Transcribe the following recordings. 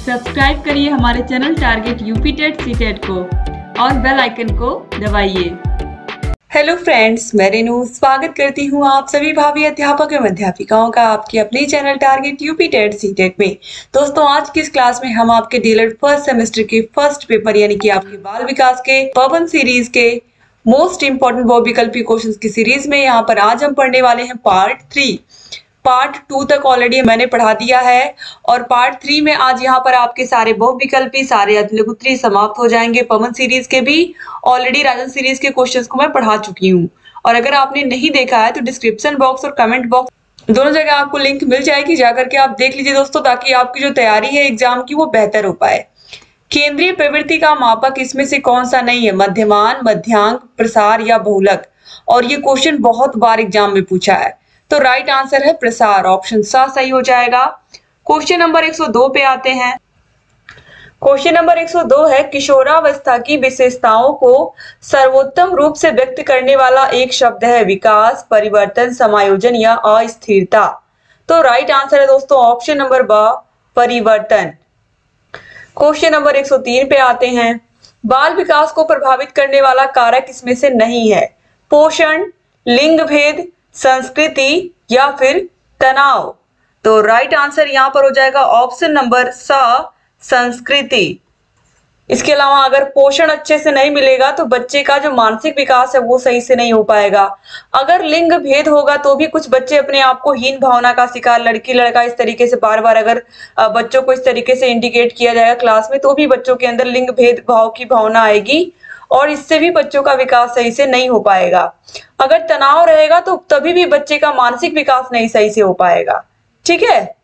Subscribe करिए हमारे channel target UP TET CTET को और बेल आइकन को दबाइए। हेलो फ्रेंड्स, मैं रेनू स्वागत करती हूँ आप सभी भावी अध्यापक एवं अध्यापिकाओं का आपके अपने channel target UP TET CTET में। दोस्तों, आज की इस क्लास में हम आपके डीएलएड फर्स्ट सेमेस्टर के फर्स्ट पेपर यानी कि आपके बाल विकास के पवन सीरीज के मोस्ट इंपोर्टेंट बहुविकल्पी क्वेश्चंस की सीरीज में यहाँ पर आज हम पढ़ने वाले हैं पार्ट 3। पार्ट 2 तक ऑलरेडी मैंने पढ़ा दिया है और पार्ट 3 में आज यहाँ पर आपके सारे बहुविकल्पी सारे लघुत्तरी समाप्त हो जाएंगे। पवन सीरीज के भी ऑलरेडी राजन सीरीज के क्वेश्चंस को मैं पढ़ा चुकी हूँ और अगर आपने नहीं देखा है तो डिस्क्रिप्शन बॉक्स और कमेंट बॉक्स दोनों जगह आपको लिंक मिल जाएगी, जाकर के आप देख लीजिए दोस्तों, ताकि आपकी जो तैयारी है एग्जाम की वो बेहतर हो पाए। केंद्रीय प्रवृत्ति का मापक इसमें से कौन सा नहीं है? मध्यमान, मध्यांक, प्रसार या बहुलक। और ये क्वेश्चन बहुत बार एग्जाम में पूछा है, तो राइट आंसर है प्रसार, ऑप्शन सा सही हो जाएगा। क्वेश्चन नंबर 102 पे आते हैं। क्वेश्चन नंबर 102 है, किशोरावस्था की विशेषताओं को सर्वोत्तम रूप से व्यक्त करने वाला एक शब्द है विकास, परिवर्तन, समायोजन या अस्थिरता। तो राइट आंसर है दोस्तों ऑप्शन नंबर ब, परिवर्तन। क्वेश्चन नंबर 103 पे आते हैं। बाल विकास को प्रभावित करने वाला कारक इसमें से नहीं है? पोषण, लिंग भेद, संस्कृति या फिर तनाव। तो राइट आंसर यहां पर हो जाएगा ऑप्शन नंबर स, संस्कृति। इसके अलावा अगर पोषण अच्छे से नहीं मिलेगा तो बच्चे का जो मानसिक विकास है वो सही से नहीं हो पाएगा। अगर लिंग भेद होगा तो भी कुछ बच्चे अपने आप को हीन भावना का शिकार, लड़की लड़का इस तरीके से बार बार अगर बच्चों को इस तरीके से इंडिकेट किया जाएगा क्लास में, तो भी बच्चों के अंदर लिंग भेद भाव की भावना आएगी और इससे भी बच्चों का विकास सही से नहीं हो पाएगा। अगर तनाव रहेगा तो तभी भी बच्चे का मानसिक विकास नहीं सही से हो पाएगा। ठीक है।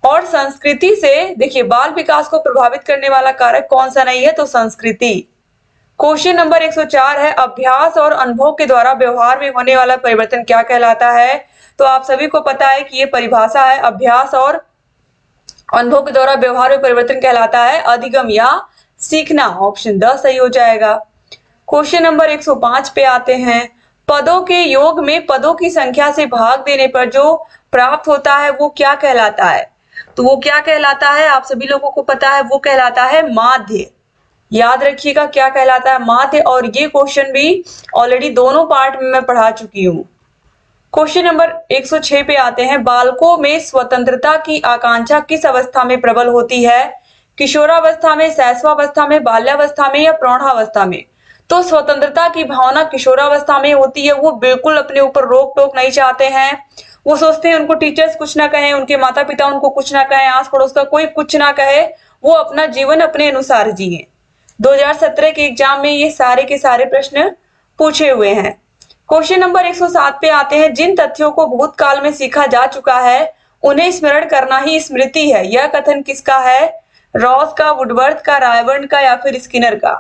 और संस्कृति से देखिए, बाल विकास को प्रभावित करने वाला कारक कौन सा नहीं है? तो संस्कृति। क्वेश्चन नंबर 104 है, अभ्यास और अनुभव के द्वारा व्यवहार में होने वाला परिवर्तन क्या कहलाता है? तो आप सभी को पता है कि ये परिभाषा है, अभ्यास और अनुभव के द्वारा व्यवहार में परिवर्तन कहलाता है अधिगम या सीखना। ऑप्शन द सही हो जाएगा। क्वेश्चन नंबर 105 पे आते हैं। पदों के योग में पदों की संख्या से भाग देने पर जो प्राप्त होता है वो क्या कहलाता है? तो वो क्या कहलाता है? आप सभी लोगों को पता है, वो कहलाता है माध्य। याद रखिएगा क्या कहलाता है? माध्य। और ये क्वेश्चन भी ऑलरेडी दोनों पार्ट में मैं पढ़ा चुकी हूँ। क्वेश्चन नंबर 106 पे आते हैं। बालकों में स्वतंत्रता की आकांक्षा किस अवस्था में प्रबल होती है? किशोरावस्था में, शैशवावस्था में, बाल्यावस्था में या प्रौढ़ावस्था में? तो स्वतंत्रता की भावना किशोरावस्था में होती है। वो बिल्कुल अपने ऊपर रोक टोक नहीं चाहते हैं। वो सोचते हैं उनको टीचर्स कुछ ना कहें, उनके माता पिता उनको कुछ ना कहें, आस पड़ोस का कोई कुछ ना कहे, वो अपना जीवन अपने अनुसार जिए। 2017 के एग्जाम में ये सारे के सारे प्रश्न पूछे हुए हैं। क्वेश्चन नंबर 107 पे आते हैं। जिन तथ्यों को भूतकाल में सीखा जा चुका है उन्हें स्मरण करना ही स्मृति है। यह कथन किसका है? रॉस का, वुडवर्थ का, रायबर्न का या फिर स्किनर का?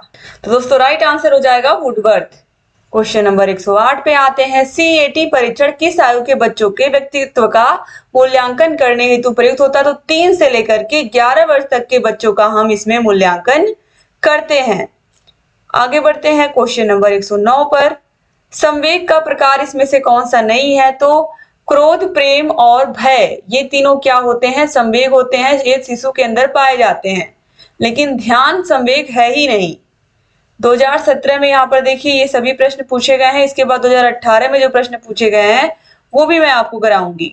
तो दोस्तों राइट आंसर हो जाएगा वुडवर्थ। क्वेश्चन नंबर 108 पे आते हैं। सीएटी परीक्षण किस आयु के बच्चों के व्यक्तित्व का मूल्यांकन करने हेतु प्रयुक्त होता है? तो 3 से लेकर के 11 वर्ष तक के बच्चों का हम इसमें मूल्यांकन करते हैं। आगे बढ़ते हैं क्वेश्चन नंबर 109 पर। संवेग का प्रकार इसमें से कौन सा नहीं है? तो क्रोध, प्रेम और भय, ये तीनों क्या होते हैं? संवेग होते हैं। ये शिशु के अंदर पाए जाते हैं, लेकिन ध्यान संवेग है ही नहीं। 2017 में यहाँ पर देखिए ये सभी प्रश्न पूछे गए हैं। इसके बाद 2018 में जो प्रश्न पूछे गए हैं वो भी मैं आपको कराऊंगी।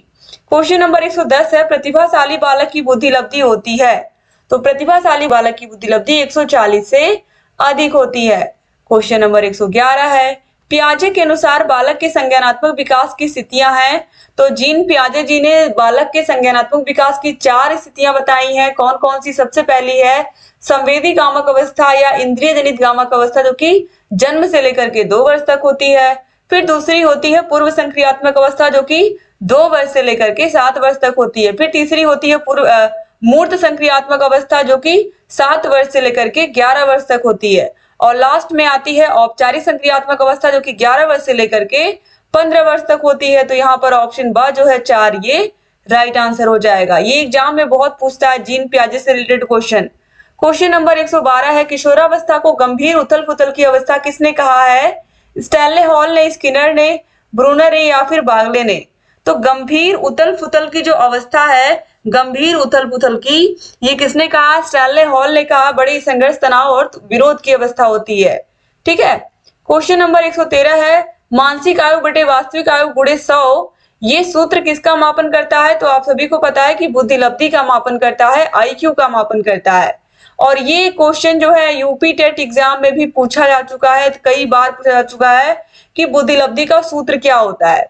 क्वेश्चन नंबर 110 है। प्रतिभाशाली बालक की बुद्धि लब्धि होती है? तो प्रतिभाशाली बालक की बुद्धि लब्धि 140 से अधिक होती है। क्वेश्चन नंबर 111 है। पियाजे के अनुसार बालक के संज्ञानात्मक विकास की स्थितियां हैं? तो जीन पियाजे जी ने बालक के संज्ञानात्मक विकास की 4 स्थितियां बताई हैं। कौन कौन सी? सबसे पहली है संवेदी कामक अवस्था या इंद्रिय जनित कामक अवस्था, जो कि जन्म से लेकर के 2 वर्ष तक होती है। फिर दूसरी होती है पूर्व संक्रियात्मक अवस्था, जो कि 2 वर्ष से लेकर के 7 वर्ष तक होती है। फिर तीसरी होती है मूर्त संक्रियात्मक अवस्था, जो कि 7 वर्ष से लेकर के 11 वर्ष तक होती है। और लास्ट में आती है औपचारिक संक्रियात्मक अवस्था, जो कि 11 वर्ष से लेकर के 15 वर्ष तक होती है। तो यहाँ पर ऑप्शन ब जो है 4 ये राइट आंसर हो जाएगा। ये एग्जाम में बहुत पूछता है जीन पियाजे से रिलेटेड क्वेश्चन। क्वेश्चन नंबर 112 है। किशोरावस्था को गंभीर उथल पुथल की अवस्था किसने कहा है? स्टैनले हॉल ने, स्किनर ने, ब्रूनर ने या फिर बागले ने? तो गंभीर उथल पुथल की जो अवस्था है गंभीर उथल पुथल की। ये किसने कहा? स्टैनले हॉल ने कहा बड़ी संघर्ष, तनाव और विरोध की अवस्था होती है। ठीक है। क्वेश्चन नंबर 113 है मानसिक आयु बटे वास्तविक आयु गुणे 100, ये सूत्र किसका मापन करता है? तो आप सभी को पता है कि बुद्धिलब्धि का मापन करता है, आईक्यू का मापन करता है। और ये क्वेश्चन जो है यूपी टेट एग्जाम में भी पूछा जा चुका है, कई बार पूछा जा चुका है कि बुद्धिलब्धि का सूत्र क्या होता है।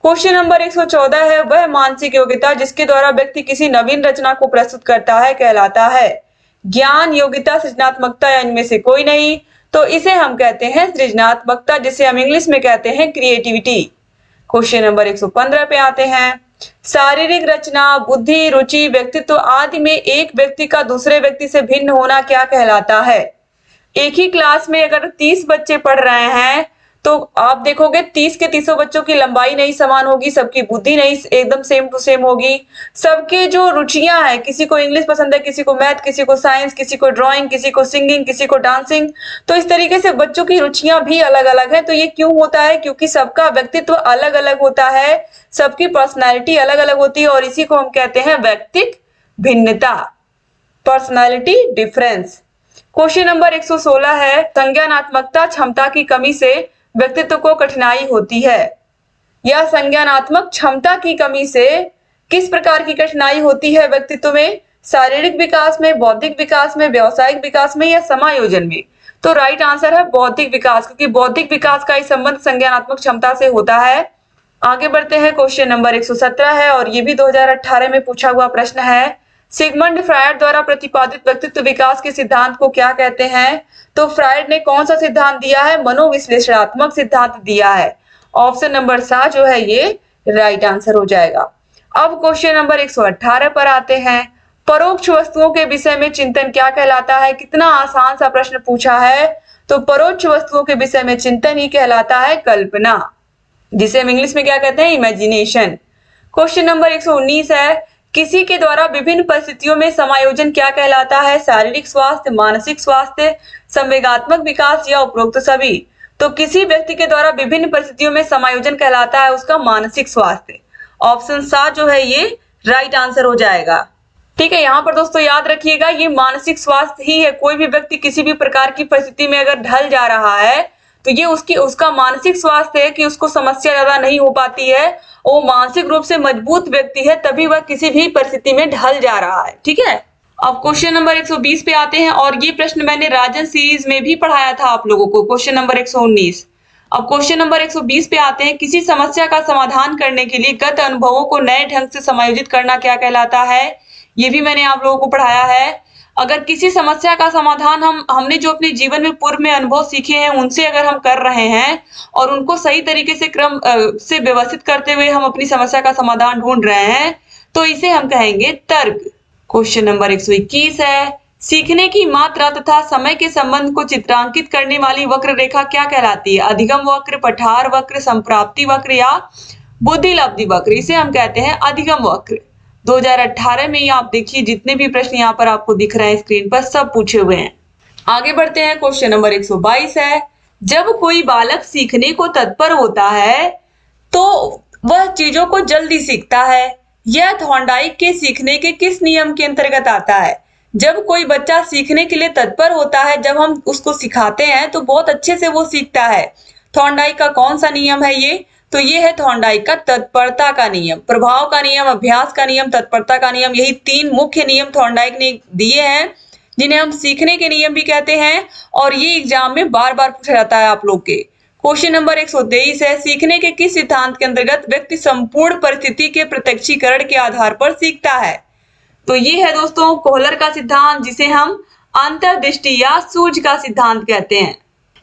क्वेश्चन नंबर 114 है वह मानसिक योग्यता जिसके द्वारा व्यक्ति किसी नवीन रचना को प्रस्तुत करता है कहलाता है ज्ञान, योग्यता, सृजनात्मकता या इनमें से कोई नहीं। तो इसे हम कहते हैं सृजनात्मकता, जिसे हम इंग्लिश में कहते हैं क्रिएटिविटी। क्वेश्चन नंबर 115 पे आते हैं शारीरिक रचना, बुद्धि, रुचि, व्यक्तित्व आदि में एक व्यक्ति का दूसरे व्यक्ति से भिन्न होना क्या कहलाता है? एक ही क्लास में अगर 30 बच्चे पढ़ रहे हैं तो आप देखोगे 30 के 30 बच्चों की लंबाई नहीं समान होगी, सबकी बुद्धि नहीं एकदम सेम टू सेम होगी, सबके जो रुचियां हैं, किसी को इंग्लिश पसंद है, किसी को मैथ, किसी को साइंस, किसी को ड्राइंग, किसी को सिंगिंग, किसी को डांसिंग, तो इस तरीके से बच्चों की रुचियां भी अलग अलग है। तो ये क्यों होता है? क्योंकि सबका व्यक्तित्व अलग अलग होता है, सबकी पर्सनैलिटी अलग अलग होती है और इसी को हम कहते हैं व्यक्तिक भिन्नता, पर्सनैलिटी डिफरेंस। क्वेश्चन नंबर 116 है संज्ञानात्मकता क्षमता की कमी से व्यक्तित्व को कठिनाई होती है, या संज्ञानात्मक क्षमता की कमी से किस प्रकार की कठिनाई होती है व्यक्तित्व में? शारीरिक विकास में, बौद्धिक विकास में, व्यवसायिक विकास में या समायोजन में? तो राइट आंसर है बौद्धिक विकास, क्योंकि बौद्धिक विकास का ही संबंध संज्ञानात्मक क्षमता से होता है। आगे बढ़ते हैं, क्वेश्चन नंबर 117 है और ये भी 2018 में पूछा हुआ प्रश्न है सिगमंड फ्रायड द्वारा प्रतिपादित व्यक्तित्व विकास के सिद्धांत को क्या कहते हैं? तो फ्रायड ने कौन सा सिद्धांत दिया है? मनोविश्लेषणात्मक सिद्धांत दिया है। ऑप्शन नंबर 7 जो है ये राइट आंसर हो जाएगा। अब क्वेश्चन नंबर 118 पर आते हैं परोक्ष वस्तुओं के विषय में चिंतन क्या कहलाता है? कितना आसान सा प्रश्न पूछा है। तो परोक्ष वस्तुओं के विषय में चिंतन ही कहलाता है कल्पना, जिसे हम इंग्लिश में क्या कहते हैं? इमेजिनेशन। क्वेश्चन नंबर 119 है किसी के द्वारा विभिन्न परिस्थितियों में समायोजन क्या कहलाता है? शारीरिक स्वास्थ्य, मानसिक स्वास्थ्य, संवेगात्मक विकास या उपरोक्त सभी? तो किसी व्यक्ति के द्वारा विभिन्न परिस्थितियों में समायोजन कहलाता है उसका मानसिक स्वास्थ्य। ऑप्शन 7 जो है ये राइट आंसर हो जाएगा। ठीक है, यहाँ पर दोस्तों याद रखिएगा ये मानसिक स्वास्थ्य ही है। कोई भी व्यक्ति किसी भी प्रकार की परिस्थिति में अगर ढल जा रहा है तो ये उसका मानसिक स्वास्थ्य है कि उसको समस्या ज्यादा नहीं हो पाती है, वो मानसिक रूप से मजबूत व्यक्ति है, तभी वह किसी भी परिस्थिति में ढल जा रहा है। ठीक है, अब क्वेश्चन नंबर 120 पे आते हैं और ये प्रश्न मैंने राजन सीरीज में भी पढ़ाया था आप लोगों को, क्वेश्चन नंबर 119। अब क्वेश्चन नंबर 120 पे आते हैं किसी समस्या का समाधान करने के लिए गत अनुभवों को नए ढंग से समायोजित करना क्या कहलाता है? ये भी मैंने आप लोगों को पढ़ाया है। अगर किसी समस्या का समाधान हमने जो अपने जीवन में पूर्व में अनुभव सीखे हैं उनसे अगर हम कर रहे हैं और उनको सही तरीके से क्रम से व्यवस्थित करते हुए हम अपनी समस्या का समाधान ढूंढ रहे हैं तो इसे हम कहेंगे तर्क। क्वेश्चन नंबर 121 है सीखने की मात्रा तथा समय के संबंध को चित्रांकित करने वाली वक्र रेखा क्या कहलाती है? अधिगम वक्र, पठार वक्र, संप्राप्ति वक्र या बुद्धिलब्धि वक्र? इसे हम कहते हैं अधिगम वक्र। 2018 में ही आप देखिए जितने भी प्रश्न यहाँ पर आपको दिख रहे हैं स्क्रीन पर सब पूछे हुए हैं। आगे बढ़ते हैं, क्वेश्चन नंबर 122 है जब कोई बालक सीखने को तत्पर होता है तो वह चीजों को जल्दी सीखता है। यह थॉर्नडाइक के सीखने के किस नियम के अंतर्गत आता है? जब कोई बच्चा सीखने के लिए तत्पर होता है, जब हम उसको सिखाते हैं तो बहुत अच्छे से वो सीखता है। थॉर्नडाइक का कौन सा नियम है ये? तो ये है थॉर्नडाइक का तत्परता का नियम, प्रभाव का नियम, अभ्यास का नियम, तत्परता का नियम। यही 3 मुख्य नियम थॉर्नडाइक ने दिए हैं जिन्हें हम सीखने के नियम भी कहते हैं और ये एग्जाम में बार बार पूछा जाता है आप लोग के। क्वेश्चन नंबर 123 है सीखने के किस सिद्धांत के अंतर्गत व्यक्ति संपूर्ण परिस्थिति के प्रत्यक्षीकरण के आधार पर सीखता है? तो ये है दोस्तों कोहलर का सिद्धांत, जिसे हम अंतर्दृष्टि या सूझ का सिद्धांत कहते हैं।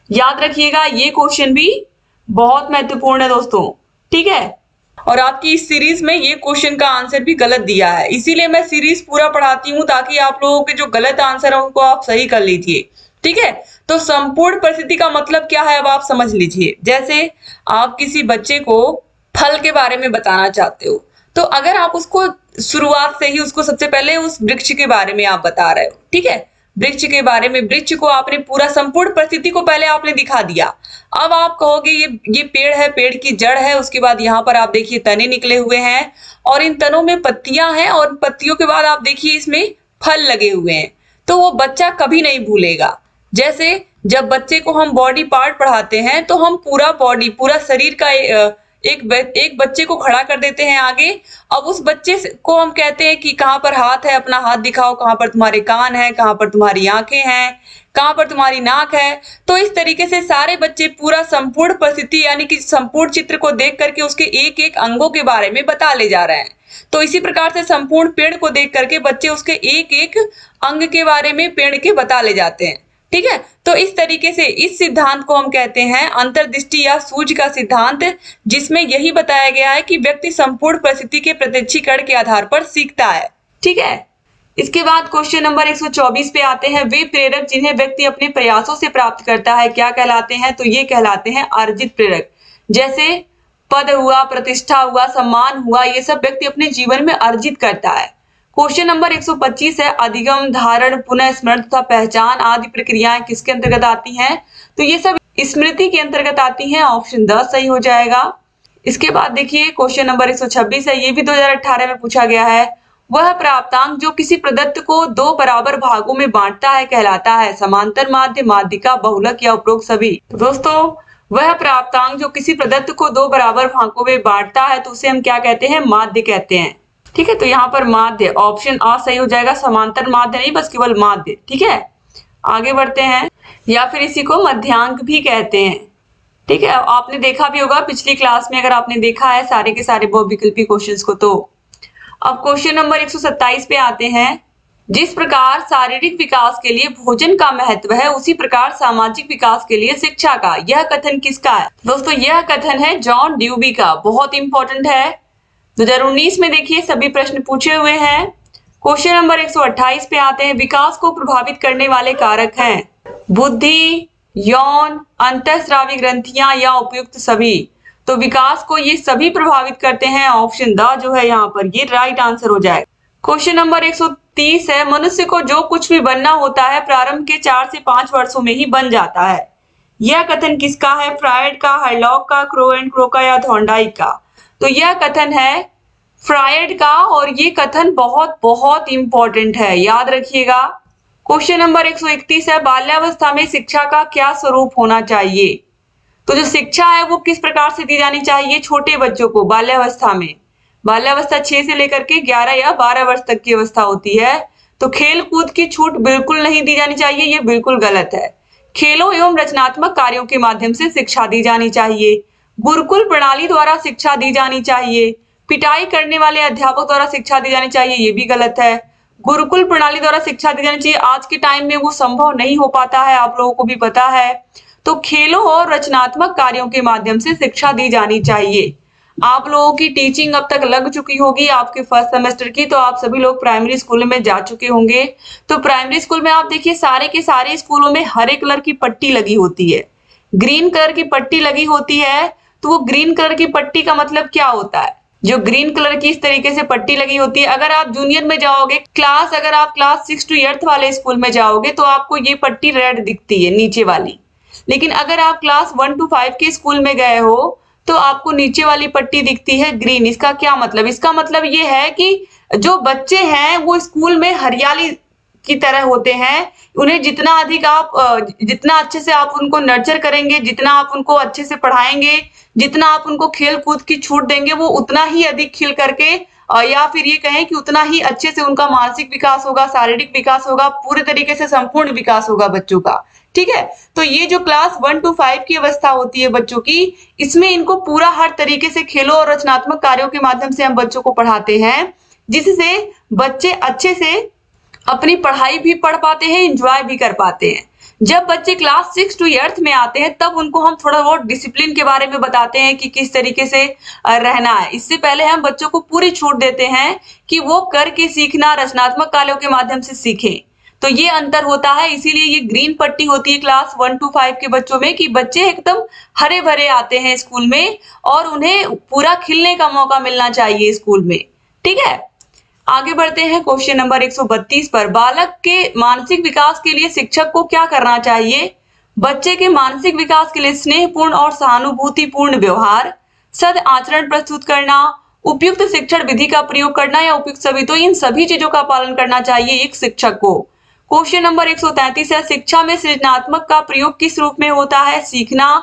याद रखिएगा ये क्वेश्चन भी बहुत महत्वपूर्ण है दोस्तों। ठीक है, और आपकी इस सीरीज में ये क्वेश्चन का आंसर भी गलत दिया है, इसीलिए मैं सीरीज पूरा पढ़ाती हूँ ताकि आप लोगों के जो गलत आंसर है उनको आप सही कर लीजिए। ठीक है, तो संपूर्ण परिस्थिति का मतलब क्या है अब आप समझ लीजिए। जैसे आप किसी बच्चे को फल के बारे में बताना चाहते हो तो अगर आप उसको शुरुआत से ही उसको सबसे पहले उस वृक्ष के बारे में आप बता रहे हो, ठीक है, वृक्ष के बारे में, वृक्ष को आपने पूरा संपूर्ण परिस्थिति को पहले आपने दिखा दिया। अब आप कहोगे ये पेड़ है, पेड़ की जड़ है, उसके बाद यहाँ पर आप देखिए तने निकले हुए हैं और इन तनों में पत्तियां हैं और पत्तियों के बाद आप देखिए इसमें फल लगे हुए हैं। तो वो बच्चा कभी नहीं भूलेगा। जैसे जब बच्चे को हम बॉडी पार्ट पढ़ाते हैं तो हम पूरा बॉडी, पूरा शरीर का एक बच्चे को खड़ा कर देते हैं आगे। अब उस बच्चे को हम कहते हैं कि कहाँ पर हाथ है, अपना हाथ दिखाओ, कहाँ पर तुम्हारे कान है, कहाँ पर तुम्हारी आंखें हैं, कहाँ पर तुम्हारी नाक है। तो इस तरीके से सारे बच्चे पूरा संपूर्ण परिस्थिति यानी कि संपूर्ण चित्र को देख करके उसके एक एक अंगों के बारे में बता ले जा रहे हैं। तो इसी प्रकार से संपूर्ण पेड़ को देख करके बच्चे उसके एक एक अंग के बारे में पेड़ के बता ले जाते हैं। ठीक है, तो इस तरीके से इस सिद्धांत को हम कहते हैं अंतर्दृष्टि या सूझ का सिद्धांत, जिसमें यही बताया गया है कि व्यक्ति संपूर्ण परिस्थिति के प्रत्यक्षीकरण के आधार पर सीखता है। ठीक है, इसके बाद क्वेश्चन नंबर 124 पे आते हैं। वे प्रेरक जिन्हें व्यक्ति अपने प्रयासों से प्राप्त करता है क्या कहलाते हैं? तो ये कहलाते हैं अर्जित प्रेरक। जैसे पद हुआ, प्रतिष्ठा हुआ, सम्मान हुआ, ये सब व्यक्ति अपने जीवन में अर्जित करता है। क्वेश्चन नंबर 125 है अधिगम, धारण, पुनः स्मरण तथा पहचान आदि प्रक्रियाएं किसके अंतर्गत आती हैं? तो ये सब स्मृति के अंतर्गत आती हैं। ऑप्शन 10 सही हो जाएगा। इसके बाद देखिए क्वेश्चन नंबर 126 है, ये भी 2018 में पूछा गया है। वह प्राप्तांक जो किसी प्रदत्त को दो बराबर भागों में बांटता है कहलाता है? समांतर माध्य, माध्यिका, बहुलक या उपरोक्त सभी? तो दोस्तों वह प्राप्तांक जो किसी प्रदत्त को दो बराबर भागों में बांटता है तो उसे हम क्या कहते हैं? माध्य कहते हैं। ठीक है, तो यहाँ पर माध्य, ऑप्शन आ सही हो जाएगा। समांतर माध्य नहीं, बस केवल माध्य। ठीक है, आगे बढ़ते हैं। या फिर इसी को मध्यांक भी कहते हैं। ठीक है, आपने देखा भी होगा पिछली क्लास में, अगर आपने देखा है सारे के सारे बहुविकल्पी क्वेश्चंस को। तो अब क्वेश्चन नंबर 127 पे आते हैं। जिस प्रकार शारीरिक विकास के लिए भोजन का महत्व है उसी प्रकार सामाजिक विकास के लिए शिक्षा का, यह कथन किसका है? दोस्तों यह कथन है जॉन ड्यूबी का। बहुत इंपॉर्टेंट है। 2019 में देखिए सभी प्रश्न पूछे हुए हैं। क्वेश्चन नंबर 128 पे आते हैं। विकास को प्रभावित करने वाले कारक हैं बुद्धि, यौन, अंतःस्रावी ग्रंथियां या उपयुक्त सभी? तो विकास को ये सभी प्रभावित करते हैं। ऑप्शन द जो है यहाँ पर ये राइट आंसर हो जाएगा। क्वेश्चन नंबर 130 है। मनुष्य को जो कुछ भी बनना होता है प्रारंभ के 4 से 5 वर्षों में ही बन जाता है, यह कथन किसका है? फ्रायड का, हरलॉक का, क्रो एंड क्रो का या थॉर्नडाइक का? तो यह कथन है फ्रायड का और ये कथन बहुत बहुत इंपॉर्टेंट है, याद रखिएगा। क्वेश्चन नंबर 131 है। बाल्यावस्था में शिक्षा का क्या स्वरूप होना चाहिए? तो जो शिक्षा है वो किस प्रकार से दी जानी चाहिए छोटे बच्चों को बाल्यावस्था में? बाल्यावस्था 6 से लेकर के 11 या 12 वर्ष तक की अवस्था होती है। तो खेल कूद की छूट बिल्कुल नहीं दी जानी चाहिए, ये बिल्कुल गलत है। खेलों एवं रचनात्मक कार्यों के माध्यम से शिक्षा दी जानी चाहिए। गुरुकुल प्रणाली द्वारा शिक्षा दी जानी चाहिए। पिटाई करने वाले अध्यापक द्वारा शिक्षा दी जानी चाहिए, ये भी गलत है। गुरुकुल प्रणाली द्वारा शिक्षा दी जानी चाहिए, आज के टाइम में वो संभव नहीं हो पाता है, आप लोगों को भी पता है। तो खेलों और रचनात्मक कार्यों के माध्यम से शिक्षा दी जानी चाहिए। आप लोगों की टीचिंग अब तक लग चुकी होगी आपके फर्स्ट सेमेस्टर की, तो आप सभी लोग प्राइमरी स्कूल में जा चुके होंगे। तो प्राइमरी स्कूल में आप देखिए सारे के सारे स्कूलों में हरे कलर की पट्टी लगी होती है, ग्रीन कलर की पट्टी लगी होती है। तो वो ग्रीन कलर की पट्टी का मतलब क्या होता है? जो ग्रीन कलर की इस तरीके से पट्टी लगी होती है, अगर आप जूनियर में जाओगे अगर आप क्लास 6 to 8 वाले स्कूल में जाओगे तो आपको ये पट्टी रेड दिखती है नीचे वाली। लेकिन अगर आप क्लास 1 to 5 के स्कूल में गए हो तो आपको नीचे वाली पट्टी दिखती है ग्रीन। इसका क्या मतलब? इसका मतलब ये है कि जो बच्चे हैं वो स्कूल में हरियाली की तरह होते हैं। उन्हें जितना अधिक आप जितना अच्छे से आप उनको नर्चर करेंगे, जितना आप उनको अच्छे से पढ़ाएंगे, जितना आप उनको खेल कूद की छूट देंगे, वो उतना ही अधिक खिल करके या फिर ये कहें कि उतना ही अच्छे से उनका मानसिक विकास होगा, शारीरिक विकास होगा, पूरे तरीके से संपूर्ण विकास होगा बच्चों का। ठीक है, तो ये जो क्लास 1 to 5 की अवस्था होती है बच्चों की, इसमें इनको पूरा हर तरीके से खेलों और रचनात्मक कार्यों के माध्यम से हम बच्चों को पढ़ाते हैं, जिससे बच्चे अच्छे से अपनी पढ़ाई भी पढ़ पाते हैं, एंजॉय भी कर पाते हैं। जब बच्चे क्लास 6 to 8 में आते हैं तब उनको हम थोड़ा बहुत डिसिप्लिन के बारे में बताते हैं कि किस तरीके से रहना है। इससे पहले हम बच्चों को पूरी छूट देते हैं कि वो करके सीखना, रचनात्मक कार्यों के माध्यम से सीखें। तो ये अंतर होता है, इसीलिए ये ग्रीन पट्टी होती है क्लास 1 to 5 के बच्चों में कि बच्चे एकदम हरे भरे आते हैं स्कूल में और उन्हें पूरा खिलने का मौका मिलना चाहिए स्कूल में। ठीक है, आगे बढ़ते हैं क्वेश्चन नंबर 132 पर। बालक के मानसिक विकास के लिए शिक्षक को क्या करना चाहिए? बच्चे के मानसिक विकास के लिए स्नेहपूर्ण और सहानुभूतिपूर्ण व्यवहार, सद आचरण प्रस्तुत करना, उपयुक्त शिक्षण विधि का प्रयोग करना या उपयुक्त सभी। तो इन सभी चीजों का पालन करना चाहिए एक शिक्षक को। क्वेश्चन नंबर 133 है, शिक्षा में सृजनात्मक का प्रयोग किस रूप में होता है? सीखना,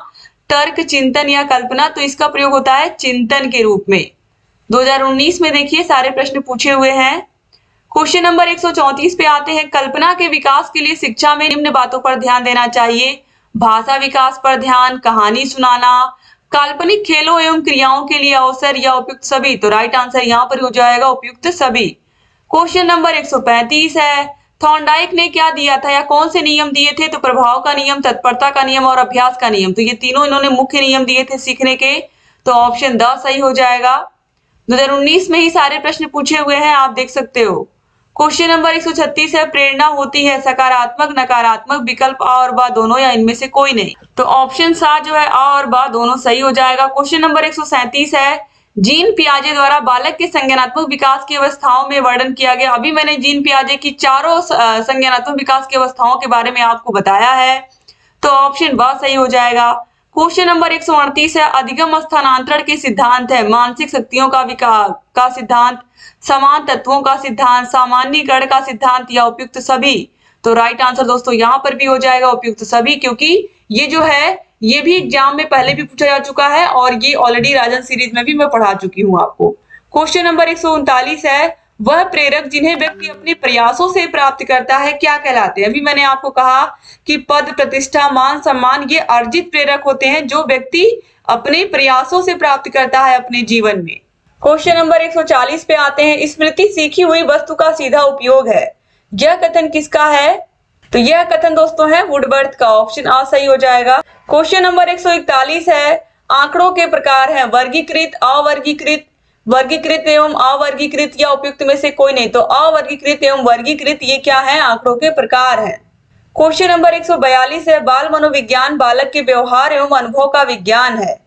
तर्क, चिंतन या कल्पना। तो इसका प्रयोग होता है चिंतन के रूप में। 2019 में देखिए सारे प्रश्न पूछे हुए हैं। क्वेश्चन नंबर 134 पे आते हैं, कल्पना के विकास के लिए शिक्षा में निम्न बातों पर ध्यान देना चाहिए। भाषा विकास पर ध्यान, कहानी सुनाना, काल्पनिक खेलों एवं क्रियाओं के लिए अवसर या उपयुक्त सभी। तो राइट आंसर यहाँ पर हो जाएगा उपयुक्त सभी। क्वेश्चन नंबर 135 है, थॉर्नडाइक ने क्या दिया था या कौन से नियम दिए थे? तो प्रभाव का नियम, तत्परता का नियम और अभ्यास का नियम। तो ये तीनों इन्होंने मुख्य नियम दिए थे सीखने के। तो ऑप्शन द सही हो जाएगा। 2019 में ही सारे प्रश्न पूछे हुए हैं, आप देख सकते हो। क्वेश्चन नंबर 136 है, प्रेरणा होती है सकारात्मक, नकारात्मक, विकल्प आ और बा दोनों या इनमें से कोई नहीं। तो ऑप्शन सा जो है आ और बा दोनों सही हो जाएगा। क्वेश्चन नंबर 137 है, जीन पियाजे द्वारा बालक के संज्ञानात्मक विकास की अवस्थाओं में वर्णन किया गया। अभी मैंने जीन पियाजे की चारों संज्ञानात्मक विकास की अवस्थाओं के बारे में आपको बताया है। तो ऑप्शन बा सही हो जाएगा। क्वेश्चन नंबर 138 है, अधिगम स्थानांतरण के सिद्धांत है। मानसिक शक्तियों का विकास का सिद्धांत, समान तत्वों का सिद्धांत, सामान्यीकरण का सिद्धांत या उपयुक्त सभी। तो राइट आंसर दोस्तों यहाँ पर भी हो जाएगा उपयुक्त सभी, क्योंकि ये जो है ये भी एग्जाम में पहले भी पूछा जा चुका है और ये ऑलरेडी राजन सीरीज में भी मैं पढ़ा चुकी हूँ आपको। क्वेश्चन नंबर 139 है, वह प्रेरक जिन्हें व्यक्ति अपने प्रयासों से प्राप्त करता है क्या कहलाते हैं? अभी मैंने आपको कहा कि पद, प्रतिष्ठा, मान, सम्मान ये अर्जित प्रेरक होते हैं जो व्यक्ति अपने प्रयासों से प्राप्त करता है अपने जीवन में। क्वेश्चन नंबर 140 पे आते हैं, स्मृति सीखी हुई वस्तु का सीधा उपयोग है। यह कथन किसका है? तो यह कथन दोस्तों है वुडवर्थ का। ऑप्शन आ सही हो जाएगा। क्वेश्चन नंबर 141 है, आंकड़ों के प्रकार हैं वर्गीकृत, अवर्गीकृत, वर्गीकृत एवं अवर्गीकृत या उपयुक्त में से कोई नहीं। तो अवर्गीकृत एवं वर्गीकृत ये क्या है? आंकड़ों के प्रकार हैं। क्वेश्चन नंबर 142 है, बाल मनोविज्ञान बालक के व्यवहार एवं अनुभव का विज्ञान है।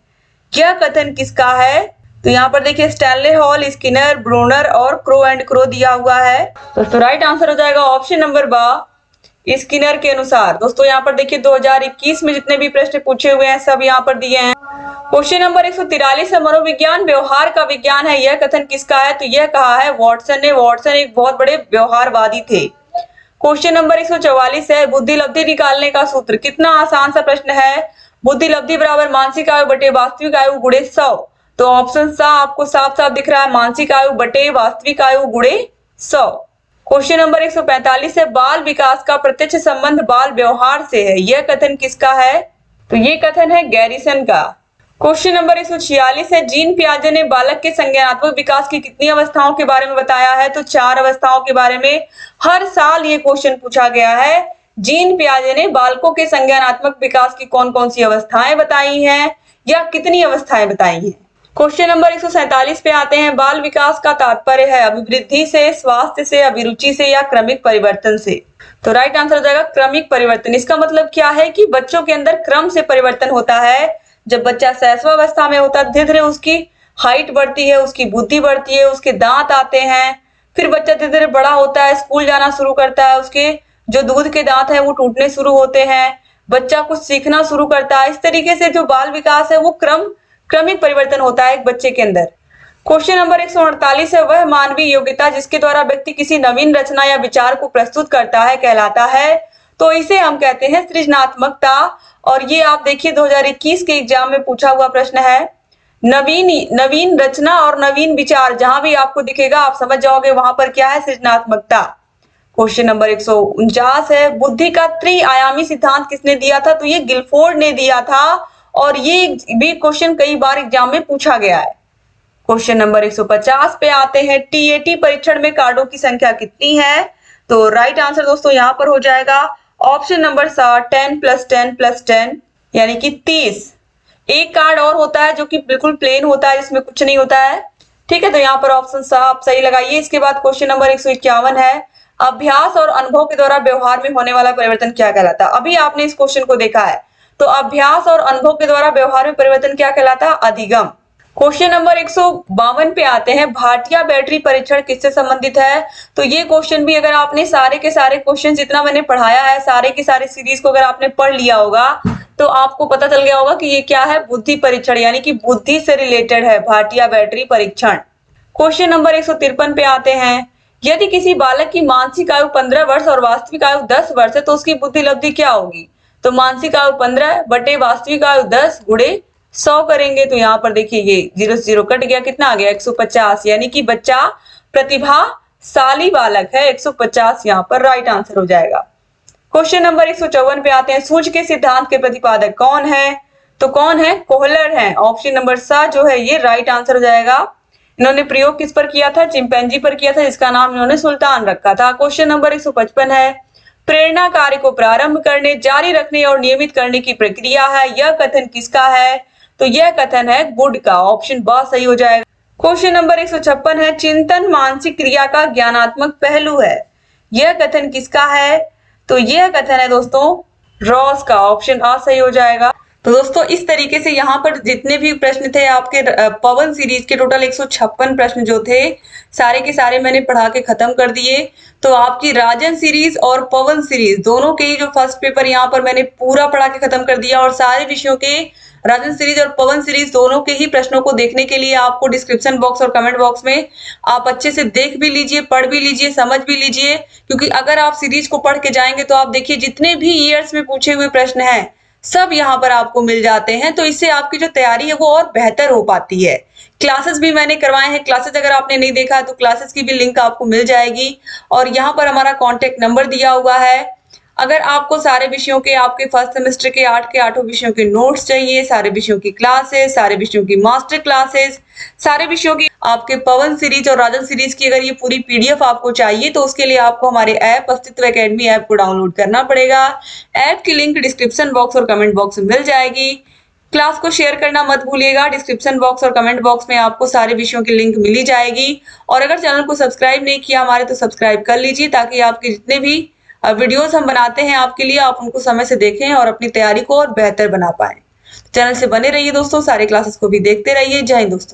यह कथन किसका है? तो यहाँ पर देखिए स्टैनले हॉल, स्किनर, ब्रूनर और क्रो एंड क्रो दिया हुआ है। तो राइट आंसर हो जाएगा ऑप्शन नंबर बा, स्किनर के अनुसार। दोस्तों यहाँ पर देखिए 2021 में जितने भी प्रश्न पूछे हुए हैं सब यहाँ पर दिए हैं। क्वेश्चन नंबर 143 है, मनोविज्ञान व्यवहार का विज्ञान है। यह कथन किसका है? तो यह कहा है वॉटसन ने। वॉटसन एक बहुत बड़े व्यवहारवादी थे। क्वेश्चन नंबर 144 है, बुद्धि लब्धि निकालने का सूत्र। कितना आसान सा प्रश्न है। बुद्धि लब्धि बराबर मानसिक आयु बटे वास्तविक आयु गुणे 100। तो ऑप्शन सा आपको साफ साफ दिख रहा है, मानसिक आयु बटे वास्तविक आयु गुणे 100। क्वेश्चन नंबर 145 है, बाल विकास का प्रत्यक्ष संबंध बाल व्यवहार से है। यह कथन किसका है? तो ये कथन है गैरिसन का। क्वेश्चन नंबर 146 है, जीन पियाजे ने बालक के संज्ञानात्मक विकास की कितनी अवस्थाओं के बारे में बताया है? तो 4 अवस्थाओं के बारे में। हर साल ये क्वेश्चन पूछा गया है, जीन पियाजे ने बालकों के संज्ञानात्मक विकास की कौन कौन सी अवस्थाएं बताई हैं या कितनी अवस्थाएं बताई हैं। क्वेश्चन नंबर 147 पे आते हैं, बाल विकास का तात्पर्य है अभिवृद्धि से, स्वास्थ्य से, अभिरुचि से या क्रमिक परिवर्तन से। तो राइट आंसर हो जाएगा क्रमिक परिवर्तन। इसका मतलब क्या है कि बच्चों के अंदर क्रम से परिवर्तन होता है। जब बच्चा शैशवावस्था में होता है धीरे धीरे उसकी हाइट बढ़ती है, उसकी बुद्धि बढ़ती है, उसके दांत आते हैं। फिर बच्चा धीरे धीरे बड़ा होता है, स्कूल जाना शुरू करता है, उसके जो दूध के दांत है वो टूटने शुरू होते हैं, बच्चा कुछ सीखना शुरू करता है। इस तरीके से जो बाल विकास है वो क्रमिक परिवर्तन होता है एक बच्चे के अंदर। क्वेश्चन नंबर 148 है, वह मानवीय योग्यता जिसके द्वारा व्यक्ति किसी नवीन रचना या विचार को प्रस्तुत करता है कहलाता है। तो इसे हम कहते हैं सृजनात्मकता। और ये आप देखिए 2021 के एग्जाम में पूछा हुआ प्रश्न है। नवीन रचना और नवीन विचार जहां भी आपको दिखेगा आप समझ जाओगे वहां पर क्या है, सृजनात्मकता। क्वेश्चन नंबर 149 है, बुद्धि का त्रिआयामी सिद्धांत किसने दिया था? तो ये गिलफोर्ड ने दिया था और ये भी क्वेश्चन कई बार एग्जाम में पूछा गया है। क्वेश्चन नंबर 150 पे आते हैं, टीएटी परीक्षण में कार्डों की संख्या कितनी है? तो राइट आंसर दोस्तों यहाँ पर हो जाएगा ऑप्शन नंबर 10 + 10 + 10 यानी कि 30। एक कार्ड और होता है जो कि बिल्कुल प्लेन होता है, जिसमें कुछ नहीं होता है। ठीक है, तो यहाँ पर ऑप्शन सा आप सही लगाइए। इसके बाद क्वेश्चन नंबर 151 है, अभ्यास और अनुभव के द्वारा व्यवहार में होने वाला परिवर्तन क्या कहलाता है? अभी आपने इस क्वेश्चन को देखा है। तो अभ्यास और अनुभव के द्वारा व्यवहार में परिवर्तन क्या कहलाता है? अधिगम। क्वेश्चन नंबर 152 पे आते हैं, भाटिया बैटरी परीक्षण किससे संबंधित है। तो ये क्वेश्चन भी अगर आपने सारे के सारे क्वेश्चन जितना मैंने पढ़ाया है, सारे के सारे सीरीज को अगर आपने पढ़ लिया होगा तो आपको पता चल गया होगा कि ये क्या है, बुद्धि परीक्षण, यानी कि बुद्धि से रिलेटेड है भाटिया बैटरी परीक्षण। क्वेश्चन नंबर 153 पे आते हैं, यदि किसी बालक की मानसिक आयु 15 वर्ष और वास्तविक आयु 10 वर्ष है तो उसकी बुद्धि लब्धि क्या होगी। तो मानसिक आयु 15 बटे वास्तविक आयु 10 गुणे 100 करेंगे तो यहाँ पर देखिए ये 0 से 0 कट गया, कितना आ गया 150, यानी कि बच्चा प्रतिभाशाली बालक है, 150 यहाँ पर राइट आंसर हो जाएगा। क्वेश्चन नंबर 154 पे आते हैं, सूझ के सिद्धांत के प्रतिपादक कौन है। तो कौन है, कोहलर है। ऑप्शन नंबर सा जो है ये राइट आंसर हो जाएगा। इन्होंने प्रयोग किस पर किया था, चिंपैंजी पर किया था, जिसका नाम इन्होंने सुल्तान रखा था। क्वेश्चन नंबर 155 है, प्रेरणा कार्य को प्रारंभ करने, जारी रखने और नियमित करने की प्रक्रिया है, यह कथन किसका है। तो यह कथन है गुड का। ऑप्शन ब सही हो जाएगा। क्वेश्चन नंबर 156 है, चिंतन मानसिक क्रिया का ज्ञानात्मक पहलू है, यह कथन किसका है। तो यह कथन है दोस्तों रॉस का। ऑप्शन आ सही हो जाएगा। तो दोस्तों इस तरीके से यहाँ पर जितने भी प्रश्न थे आपके पवन सीरीज के, टोटल 156 प्रश्न जो थे सारे के सारे मैंने पढ़ा के खत्म कर दिए। तो आपकी राजन सीरीज और पवन सीरीज दोनों के ही जो फर्स्ट पेपर यहाँ पर मैंने पूरा पढ़ा के खत्म कर दिया, और सारे विषयों के राजन सीरीज और पवन सीरीज दोनों के ही प्रश्नों को देखने के लिए आपको डिस्क्रिप्शन बॉक्स और कमेंट बॉक्स में आप अच्छे से देख भी लीजिए, पढ़ भी लीजिए, समझ भी लीजिए, क्योंकि अगर आप सीरीज को पढ़ के जाएंगे तो आप देखिए जितने भी ईयर्स में पूछे हुए प्रश्न हैं सब यहाँ पर आपको मिल जाते हैं। तो इससे आपकी जो तैयारी है वो और बेहतर हो पाती है। क्लासेस भी मैंने करवाए हैं, क्लासेस अगर आपने नहीं देखा तो क्लासेस की भी लिंक आपको मिल जाएगी, और यहाँ पर हमारा कॉन्टेक्ट नंबर दिया हुआ है। अगर आपको सारे विषयों के, आपके फर्स्ट सेमेस्टर के 8 के 8 विषयों के नोट्स चाहिए, सारे विषयों की क्लासेस, सारे विषयों की मास्टर क्लासेस, सारे विषयों की आपके पवन सीरीज और राजन सीरीज की अगर ये पूरी पीडीएफ आपको चाहिए तो उसके लिए आपको हमारे ऐप अस्तित्व एकेडमी ऐप को डाउनलोड करना पड़ेगा। ऐप की लिंक डिस्क्रिप्शन बॉक्स और कमेंट बॉक्स में मिल जाएगी। क्लास को शेयर करना मत भूलिएगा। डिस्क्रिप्शन बॉक्स और कमेंट बॉक्स में आपको सारे विषयों की लिंक मिली जाएगी। और अगर चैनल को सब्सक्राइब नहीं किया हमारे तो सब्सक्राइब कर लीजिए, ताकि आपके जितने भी वीडियोस हम बनाते हैं आपके लिए आप उनको समय से देखें और अपनी तैयारी को और बेहतर बना पाएं। चैनल से बने रहिए दोस्तों, सारे क्लासेस को भी देखते रहिए। जय हिंद दोस्तों।